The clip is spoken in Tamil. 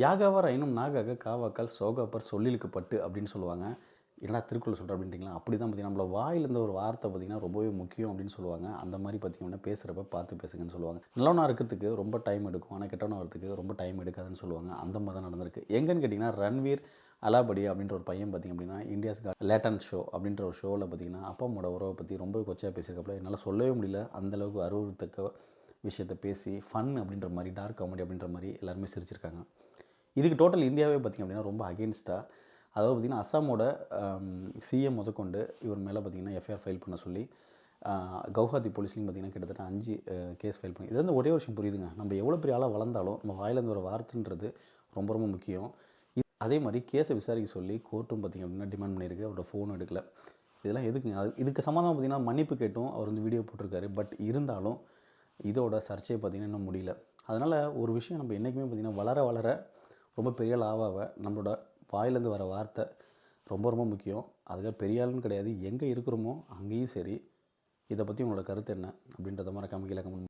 யாகாவார் ஐனும் நாகாக காவாக்கால் சோகாப்பர் சொல்லிலுக்குப்பட்டு அப்படின்னு சொல்லுவாங்க. என்னடா திருக்குறள் சொல்கிற அப்படின்ட்டிங்களா? அப்படி தான் பார்த்தீங்கன்னா நம்மள வாயிலேருந்து ஒரு வார்த்தை பார்த்திங்கன்னா ரொம்பவே முக்கியம் அப்படின்னு சொல்லுவாங்க. அந்த மாதிரி பார்த்திங்கன்னா பேசுகிறப்ப பார்த்து பேசுங்கன்னு சொல்லுவாங்க. நல்லவனாக இருக்கிறதுக்கு ரொம்ப டைம் எடுக்கும். ஆனால் கெட்டவனாக வரதுக்கு ரொம்ப டைம் எடுக்காதுன்னு சொல்லுவாங்க. அந்த மாதிரி தான் நடந்திருக்கு. எங்கன்னு கேட்டிங்கன்னா ரன்வீர் அலாபடி அப்படின்ற ஒரு பையன் பார்த்திங்க அப்படின்னா இந்தியாஸ் காட் லேட்டன் ஷோ அப்படின்ற ஒரு ஷோவில் பார்த்திங்கன்னா அப்பா அம்மாவோட உறவை பற்றி ரொம்ப கொச்சையாக பேசியிருக்கப்பல என்னால் சொல்லவே முடியல. அந்தளவுக்கு அருவருத்தக்க விஷயத்தை பேசி ஃபன் அப்படின்ற மாதிரி டார்க் காமெடி அப்படின்ற மாதிரி எல்லாருமே சிரிச்சிருக்காங்க. இதுக்கு டோட்டல் இந்தியாவே பார்த்திங்க அப்படின்னா ரொம்ப அகெயின்ஸ்டாக, அதாவது பார்த்திங்கன்னா அஸ்ஸாமோட சிஎம் முதற்கொண்டு இவர் மேலே பார்த்திங்கன்னா எஃப்ஐஆர் ஃபைல் பண்ண சொல்லி கவுஹாத்தி போலீஸ்லையும் பார்த்திங்கன்னா கிட்டத்தட்ட 5 கேஸ் ஃபைல் பண்ணி. இது வந்து ஒரே விஷயம் புரியுதுங்க. நம்ம எவ்வளோ பெரிய ஆளாக வளர்ந்தாலும் நம்ம வாயிலேருந்து ஒரு வார்த்தைன்றது ரொம்ப ரொம்ப முக்கியம். அதே மாதிரி கேஸை விசாரிக்க சொல்லி கோர்ட்டும் பார்த்திங்க அப்படின்னா டிமாண்ட் பண்ணியிருக்கு. அவரோட ஃபோனும் எடுக்கல. இதெல்லாம் எதுக்குங்க? இதுக்கு சம்மந்தமாக பார்த்திங்கன்னா மன்னிப்பு கேட்டும் அவர் வந்து வீடியோ போட்டிருக்காரு. பட் இருந்தாலும் இதோட சர்ச்சையை பார்த்திங்கன்னா இன்னும் முடியல. அதனால் ஒரு விஷயம் நம்ம என்றைக்குமே பார்த்திங்கன்னா வளர வளர ரொம்ப பெரிய ஆள் ஆக நம்மளோட வாயிலேருந்து வர வார்த்தை ரொம்ப ரொம்ப முக்கியம். அதுக்காக பெரிய ஆளுன்னு கிடையாது. எங்கே இருக்கிறோமோ அங்கேயும் சரி. இதை பற்றி உங்களோட கருத்து என்ன அப்படின்றத மறக்காம கீழே கமெண்ட்